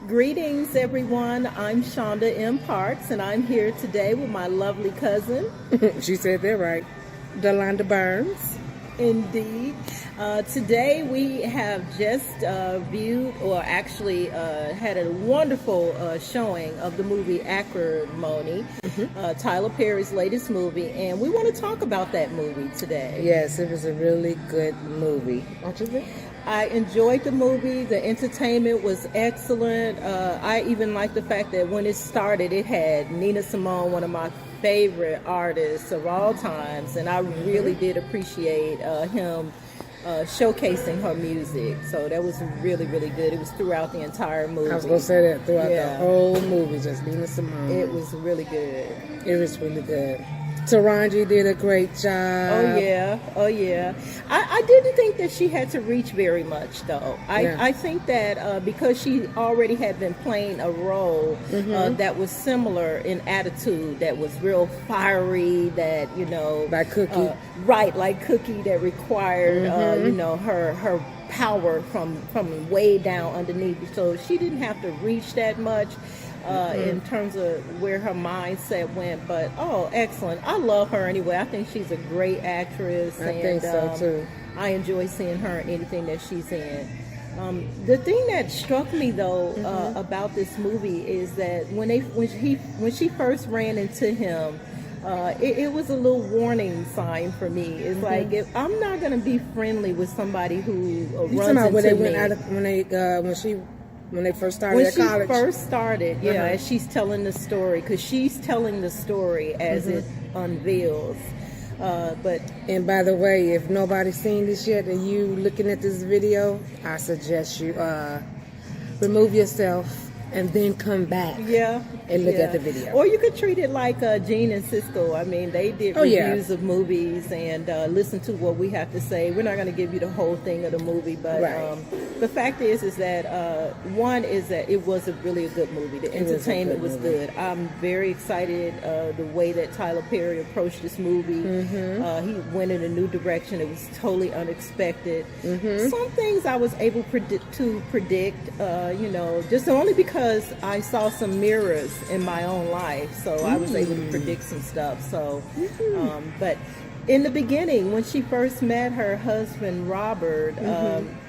Greetings, everyone. I'm Shonda M. Parks, and I'm here today with my lovely cousin. She said that right. Delonda Burns. Indeed. Today we have just viewed, or actually had a wonderful showing of the movie Acrimony, Tyler Perry's latest movie, and we want to talk about that movie today. Yes, it was a really good movie. Don't you think? I enjoyed the movie. The entertainment was excellent. I even liked the fact that when it started, it had Nina Simone, one of my favorite artists of all times, and I really did appreciate him showcasing her music. So that was really, really good. It was throughout the entire movie. I was going to say that throughout the whole movie, just Nina Simone. It was really good. It was really good. Taraji did a great job. Oh yeah. I didn't think that she had to reach very much, though. I think that because she already had been playing a role that was similar in attitude, that was real fiery, that, you know, like Cookie, right, like Cookie, that required you know, her power from way down underneath. So she didn't have to reach that much. In terms of where her mindset went, but excellent. I love her anyway. I think she's a great actress. I think so too. I enjoy seeing her in anything that she's in. The thing that struck me though about this movie is that when she first ran into him, it was a little warning sign for me. It's like, if I'm not going to be friendly with somebody who runs into me. When they first started at college? When she first started, as she's telling the story, because she's telling the story as it unveils. And by the way, if nobody's seen this yet and you looking at this video, I suggest you remove yourself and then come back and look at the video. Or you could treat it like Gene and Cisco. I mean, they did reviews of movies and listen to what we have to say. We're not going to give you the whole thing of the movie, but the fact is that one is that it was really a good movie. The entertainment was good. I'm very excited the way that Tyler Perry approached this movie. He went in a new direction. It was totally unexpected. Some things I was able to predict, you know, just only because I saw some mirrors in my own life, so I was able to predict some stuff. So, but in the beginning, when she first met her husband Robert,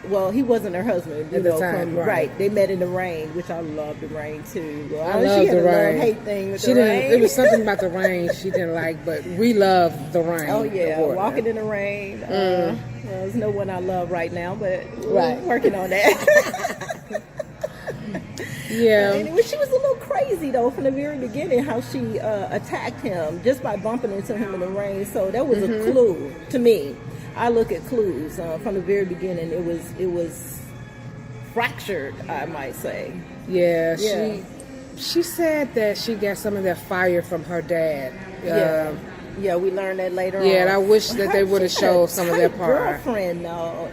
well, he wasn't her husband, you know, right? They met in the rain, which I love the rain too. Well, I love the rain. Love-hate thing with the rain. It was something about the rain she didn't like, but we love the rain. Oh yeah, walking in the rain. Well, there's no one I love right now, but we're working on that. Anyway, she was a little crazy though from the very beginning, how she attacked him just by bumping into him in the rain. So that was a clue to me. I look at clues from the very beginning. It was fractured, I might say. Yeah. She said that she got some of that fire from her dad. Yeah, we learned that later on. Yeah, and I wish that they would have showed some of that part. Girlfriend, though.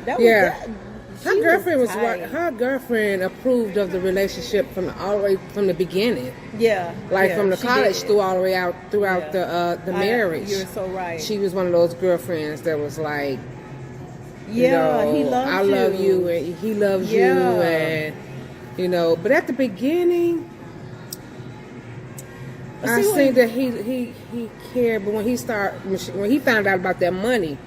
Her girlfriend approved of the relationship all the way from the beginning. From the college all the way out throughout the marriage. You're so right. She was one of those girlfriends that was like, he loves you. I love you, and he loves you, and you know. But at the beginning, I think that he cared, but when he found out about that money.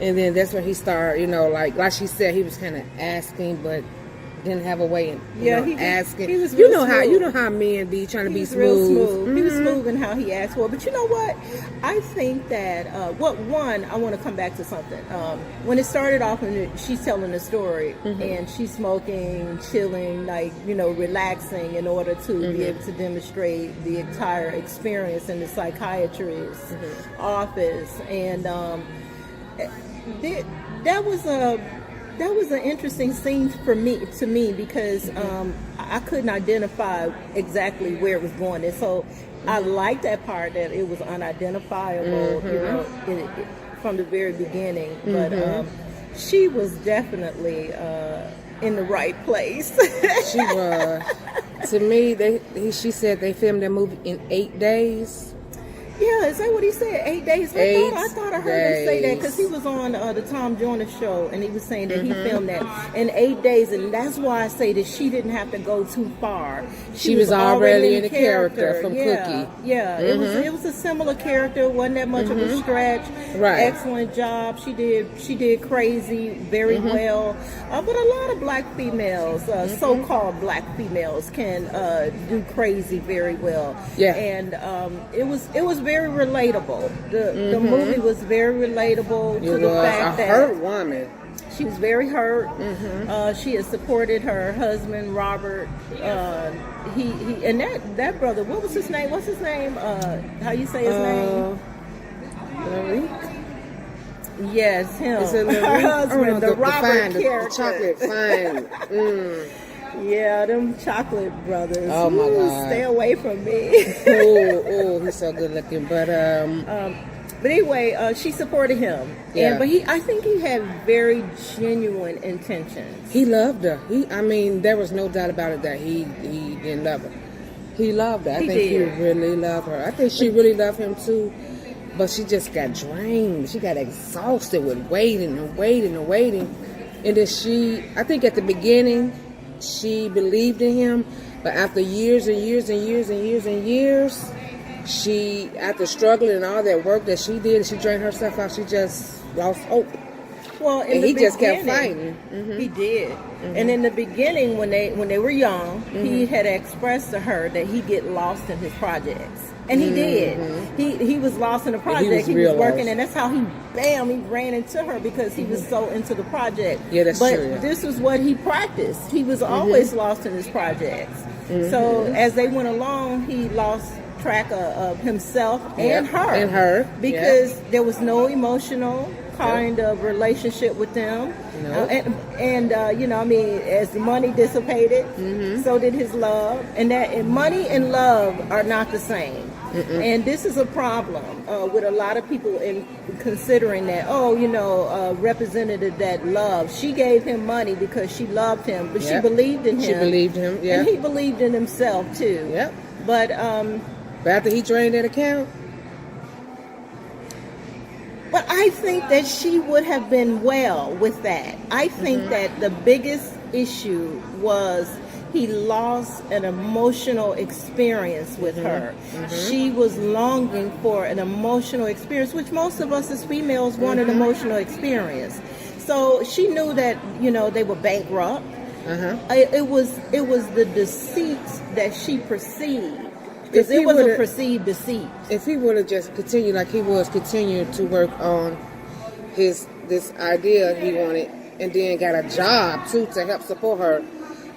And then that's when he started, you know, like she said, he was kind of asking, but didn't have a way of asking. He was you know how men be trying to be smooth. He was smooth in how he asked for it. But you know what? I think that I want to come back to something. When it started off, and she's telling the story, and she's smoking, chilling, like, you know, relaxing in order to be able to demonstrate the entire experience in the psychiatrist's office, and that was an interesting scene to me because I couldn't identify exactly where it was going, and so I liked that part, that it was unidentifiable, you know, from the very beginning. But she was definitely in the right place. She was. To me, she said they filmed that movie in 8 days. Yeah, is that what he said? 8 days? I thought I heard him say that because he was on the Tom Joyner show and he was saying that he filmed that in 8 days, and that's why I say that she didn't have to go too far. She was already in the character from Cookie. Yeah, it was a similar character. Wasn't that much of a stretch. Right. Excellent job. She did crazy very well. But a lot of black females, so-called black females, can do crazy very well. Yeah. And it was very relatable. The movie was very relatable to the fact that hurt woman. She was very hurt. She has supported her husband Robert. He and that brother. What was his name? What's his name? How you say his name? Larique? Yes, him. Is it her husband, the Robert character. The chocolate fine. Yeah, them chocolate brothers. Oh my God! Stay away from me. oh, he's so good looking. But anyway, she supported him. Yeah. But I think he had very genuine intentions. He loved her. There was no doubt about it that he didn't love her. He loved her. I think he really loved her. I think she really loved him too. But she just got drained. She got exhausted with waiting. And then I think at the beginning, she believed in him. But after years and years, after struggling and all that work that she did, she drained herself out. She just lost hope. Well, and he just kept fighting. He did. And in the beginning, when they were young, he had expressed to her that he'd get lost in his projects. And he did. He was lost in the project. He was working, and that's how he ran into her because he was so into the project. Yeah, that's true. Yeah. But this was what he practiced. He was always lost in his projects. So as they went along, he lost track of himself and her. Because there was no emotional kind of relationship with them. As the money dissipated, so did his love. And money and love are not the same. And this is a problem with a lot of people in considering that, representative that love. She gave him money because she loved him, but she believed in him. She believed him, and he believed in himself too. Yep. But after he drained that account. But I think that she would have been well with that. I think that the biggest issue was he lost an emotional experience with her. She was longing for an emotional experience, which most of us as females want an emotional experience. So she knew that, they were bankrupt. It was the deceit that she perceived. Because it was a perceived deceit. If he would have just continued like he was, continued to work on this idea he wanted, and then got a job too to help support her,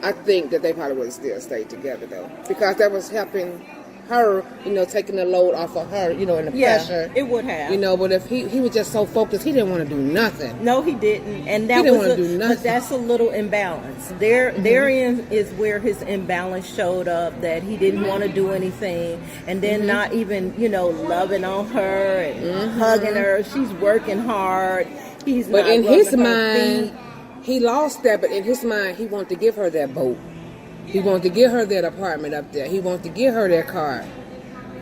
I think that they probably would have still stayed together though, because that was helping her, taking the load off of her, and the pressure. It would have. But if he was just so focused, he didn't want to do nothing. No, he didn't, and that but that's a little imbalance. Therein is where his imbalance showed up. That he didn't want to do anything, and then not even loving on her and hugging her. She's working hard. But in his mind, he lost that. But in his mind, he wanted to give her that boat. He wanted to get her that apartment up there. He wanted to get her that car.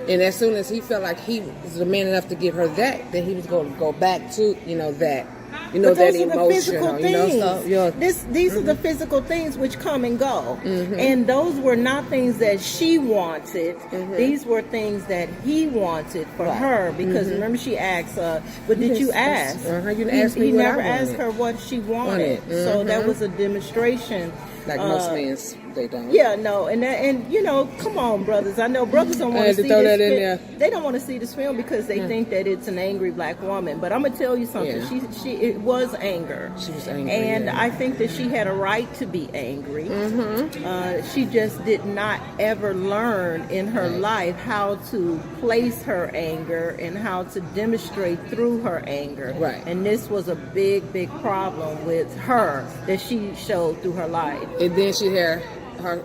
And as soon as he felt like he was the man enough to give her that, then he was going to go back to, that. But that those are the physical things. These are the physical things which come and go. And those were not things that she wanted. These were things that he wanted for her. Because remember she asked, but did you ask? You didn't ask me he what never I wanted. asked her what she wanted. So that was a demonstration. Like most men, they don't. Yeah, no, and come on, brothers. I know brothers don't want to see this film. They don't want to see this film because they think that it's an angry black woman. But I'm gonna tell you something. It was anger. She was angry, and I think that she had a right to be angry. She just did not ever learn in her life how to place her anger and how to demonstrate through her anger. Right. And this was a big, big problem with her that she showed through her life. And then she had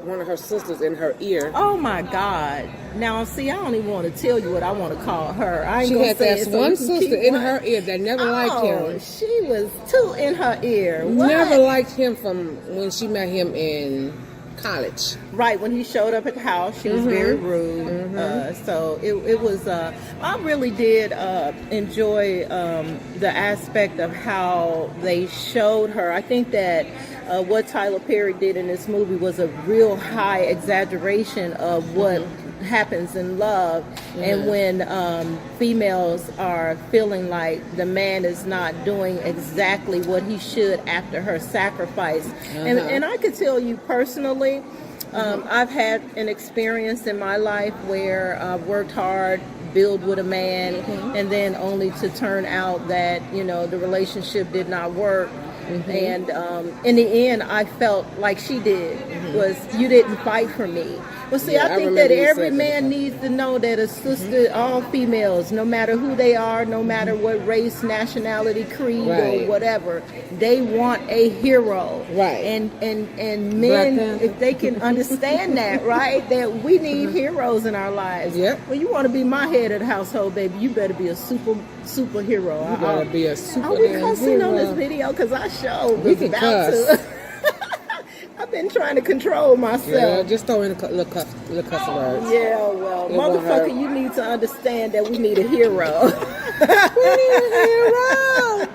one of her sisters in her ear. Oh my God! Now see, I don't even want to tell you what I want to call her. I ain't she gonna had say that it, one sister in her ear that never liked him. She was two in her ear. What? Never liked him from when she met him in college. Right, when he showed up at the house, she was very rude. So it was, I really did enjoy the aspect of how they showed her. I think that what Tyler Perry did in this movie was a real high exaggeration of what happens in love, and when females are feeling like the man is not doing exactly what he should after her sacrifice. And I could tell you personally, I've had an experience in my life where I've worked hard, build with a man, and then only to turn out that, you know, the relationship did not work. And in the end, I felt like she did, was you didn't fight for me. Well, see, I think that every man needs to know that a sister, all females, no matter who they are, no matter what race, nationality, creed, or whatever, they want a hero. Right. And men, if they can understand that, right, that we need heroes in our lives. Yep. Well, you want to be my head of the household, baby, you better be a superhero. You gotta be a superhero. Are we cussing on this video? Because I was about to. I've been trying to control myself. Yeah, just throw in a little cuss words. Yeah, well, motherfucker, you need to understand that we need a hero. We need a hero.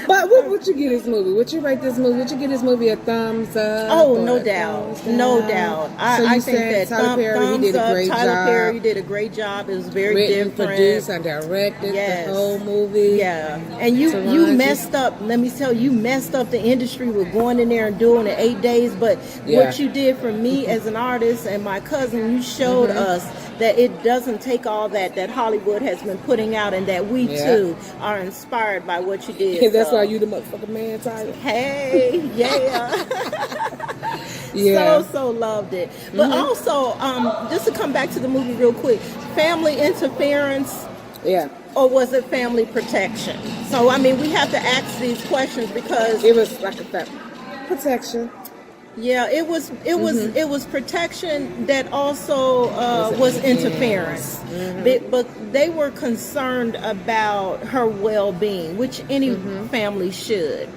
But what would you give this movie? Would you rate this movie? Would you give this movie a thumbs up? Oh, no doubt. No doubt. I think that Tyler Perry, he did a great job. Tyler Perry did a great job. It was very different. Produced and directed the whole movie. Yeah. And you messed up. Let me tell you, you messed up the industry with going in there and doing it 8 days. But what you did for me as an artist and my cousin, you showed us that it doesn't take all that Hollywood has been putting out, and that we too are inspired by what you did. That's why you the motherfucking man, Tyler. Hey, So loved it. But also, just to come back to the movie real quick, family interference. Yeah. Or was it family protection? So I mean, we have to ask these questions because it was like a protection. Yeah, it was protection that also was interference. But they were concerned about her well-being, which any family should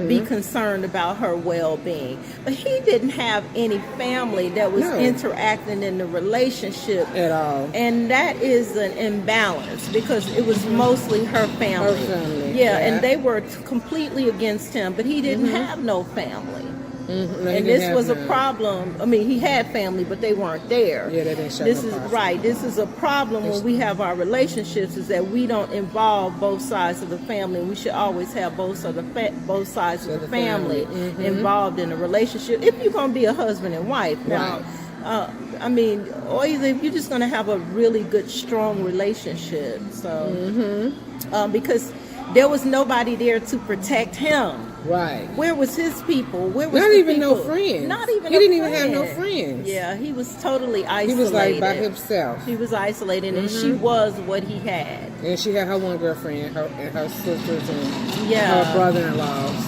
be concerned about her well-being. But he didn't have any family that was interacting in the relationship at all. And that is an imbalance because it was mostly her family. And they were completely against him, but he didn't have no family. And this was a problem. I mean, he had family, but they weren't there. Yeah, they didn't show This is right. This is a problem when we have our relationships, is that we don't involve both sides of the family. We should always have both sides of the family involved in a relationship. If you're going to be a husband and wife, now, I mean, or either if you're just going to have a really good, strong relationship. So, because there was nobody there to protect him. Right. Where was his people? Where was not even people? no friends? Not even. He didn't even have no friends. Yeah, he was totally isolated. He was like by himself. He was isolated, and she was what he had. And she had her one girlfriend, her sisters, and her brother-in-laws.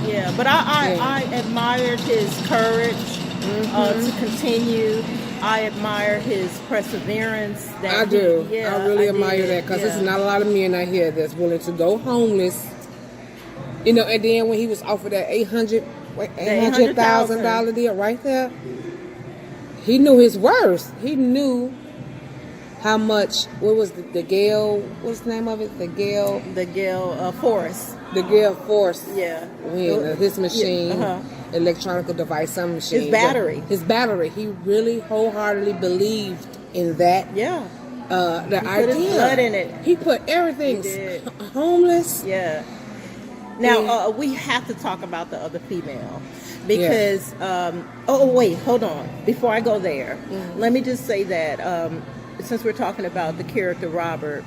Yeah, but I admired his courage to continue. I admire his perseverance. I do. I really admire that because there's not a lot of men out here that's willing to go homeless. You know, and then when he was offered that $800,000 deal right there, he knew his worth. He knew how much. What was the Gale? What's the name of it? The Gale Force. The Gale Force. Yeah. His machine, electronic device, some machine. His battery. He really wholeheartedly believed in that. Yeah. The idea. Put his blood in it. He put everything. Homeless. Yeah. Now, we have to talk about the other female because, wait, hold on. Before I go there, let me just say that since we're talking about the character Robert,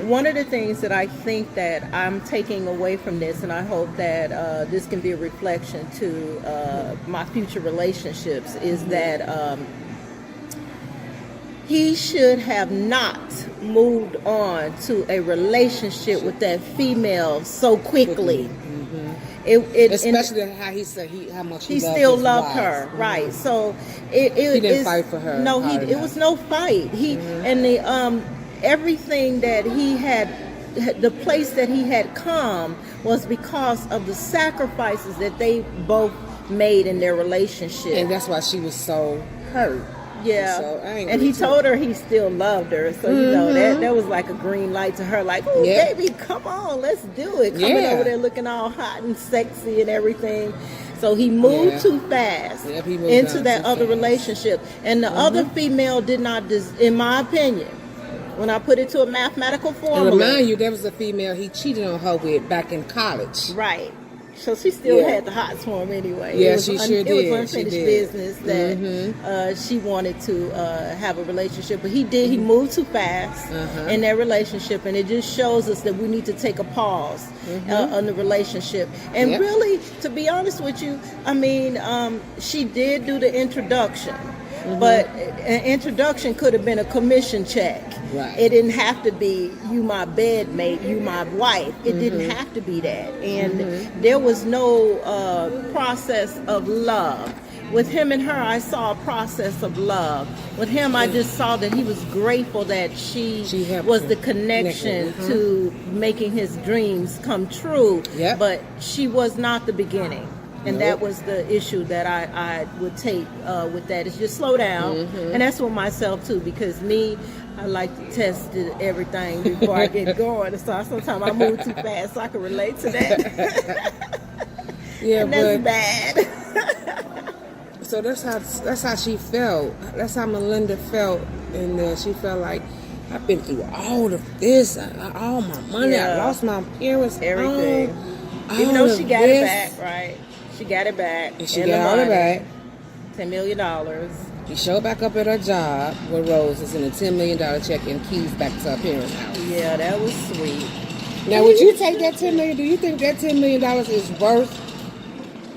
one of the things that I think that I'm taking away from this, and I hope that this can be a reflection to my future relationships, is that he should have not moved on to a relationship with that female so quickly. Especially how he said how much he still loved her, right? So he didn't fight for her. No, it was no fight. And the everything that he had, the place that he had come was because of the sacrifices that they both made in their relationship. And that's why she was so hurt. Yeah, so and he told her he still loved her, so you know that was like a green light to her. Like, oh baby, come on, let's do it. Coming over there looking all hot and sexy and everything. So he moved too fast into that other relationship, and the other female did not, in my opinion, when I put it to a mathematical formula. And remind you, there was a female he cheated on her with back in college. Right. So she still had the hots for him anyway. Yeah, she sure did. It was unfinished business that she wanted to have a relationship. But he did. He moved too fast in that relationship. And it just shows us that we need to take a pause on the relationship. And really, to be honest with you, I mean, she did do the introduction. But an introduction could have been a commission check. Right. It didn't have to be, you my bedmate, you my wife. It didn't have to be that. And there was no process of love. With him and her, I saw a process of love. With him, I just saw that he was grateful that she was the connection to making his dreams come true. But she was not the beginning. And that was the issue that I would take with that. Is just slow down. And that's with myself, too, because I like to test everything before I get going. So sometimes I move too fast, so I can relate to that. And that's bad. So that's how she felt. That's how Melinda felt. And she felt like, I've been through all of this, all my money. I lost my parents, everything. Even though she got it back, right? She got it back. And she got all it back. $10 million. She showed back up at her job with roses and a $10 million check and keys back to her parents' house. Yeah, that was sweet. Now, would you take that $10 million? Do you think that $10 million is worth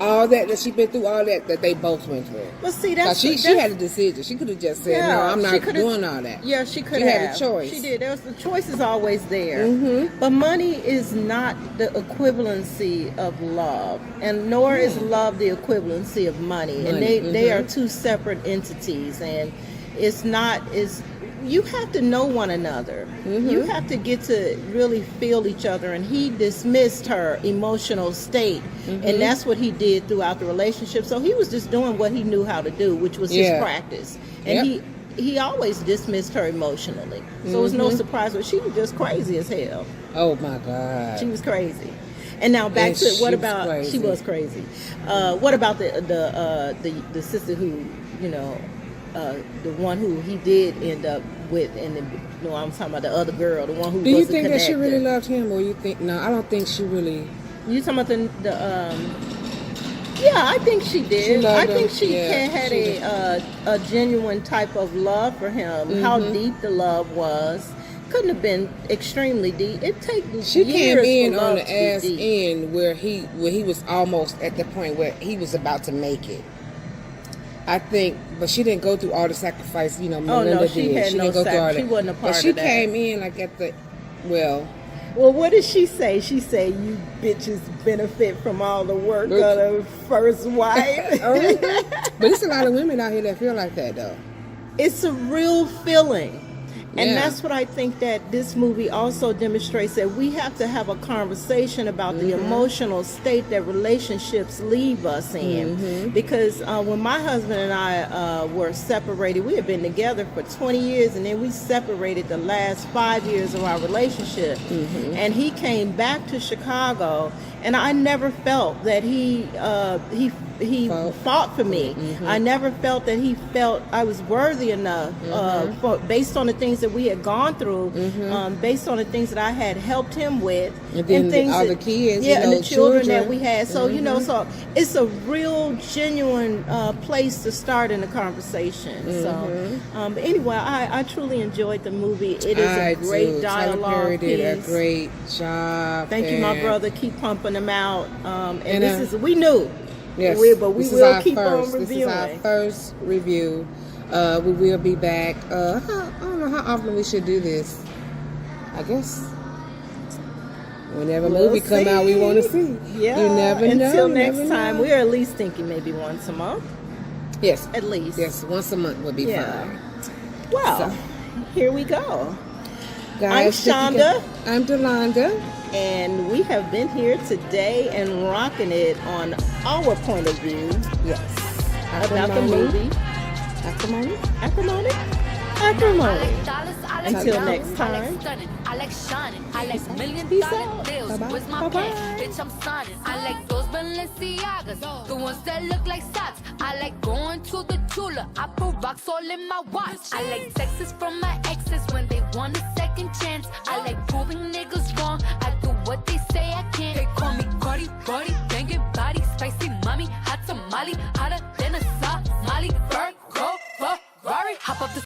all that she's been through, all that they both went through? Well, see, that's she had a decision. She could have just said, "No, I'm not doing all that." Yeah, she could have. She had a choice. She did. The choice is always there. But money is not the equivalency of love, and nor is love the equivalency of money. And they are two separate entities, and it's not is. You have to know one another. You have to get to really feel each other. And he dismissed her emotional state. And that's what he did throughout the relationship. So he was just doing what he knew how to do, which was his practice. And he always dismissed her emotionally. So it was no surprise, but she was just crazy as hell. Oh, my God. She was crazy. And now back to what about, she was crazy. What about the sister who, you know, the one who he did end up with, and I'm talking about the other girl, the one who. Do you think that she really loved him, or you think no? I don't think she really. You talking about the yeah, I think she did. I think she had a genuine type of love for him. How deep the love was couldn't have been extremely deep. It takes she years came in for on love the ass end where he was almost at the point where he was about to make it. I think, but she didn't go through all the sacrifice, you know, Melinda she did. had She didn't go through all that. She wasn't a part but she of that. came in like at the, well, what did she say? She said, "You bitches benefit from all the work of the first wife." But it's a lot of women out here that feel like that, though. It's a real feeling. And that's what I think that this movie also demonstrates, that we have to have a conversation about the emotional state that relationships leave us in. Because when my husband and I were separated, we had been together for 20 years, and then we separated the last 5 years of our relationship. And he came back to Chicago, and I never felt that he fought for me. I never felt that he felt I was worthy enough, based on the things that we had gone through, based on the things that I had helped him with, and then things all the kids, and the children that we had. So you know, so it's a real genuine place to start in the conversation. So but anyway, I truly enjoyed the movie. It is a great dialogue piece. Did a great job. Thank you, my brother. Keep pumping them out. And this is, we knew. Yes, but we will keep on reviewing. This is our first review. We will be back. I don't know how often we should do this. I guess whenever a movie come out we want to see. Yeah. You never know. Until next time, we're at least thinking maybe once a month. Yes. At least. Yes, once a month would be fine. Well, here we go. Guys, I'm Shonda. I'm Delonda. And we have been here today and rocking it on our point of view. Yes. About the movie. Acrimony. Acrimony. Acrimony. Until Like next time. I like shining. I like Peace $1,000,000 out. deals. Bye-bye. Where's my Bye-bye. pen? Bitch, I'm signing. I like those Balenciagas, the ones that look like socks. I like going to the Tula. I put rocks all in my watch. I like texts from my exes when they want a second chance. I like proving niggas wrong. I do what they say I can't. They call me Cardi, Cardi, banging body, spicy mommy, hot tamale, hotter than a Somali. Ferrari, hop up the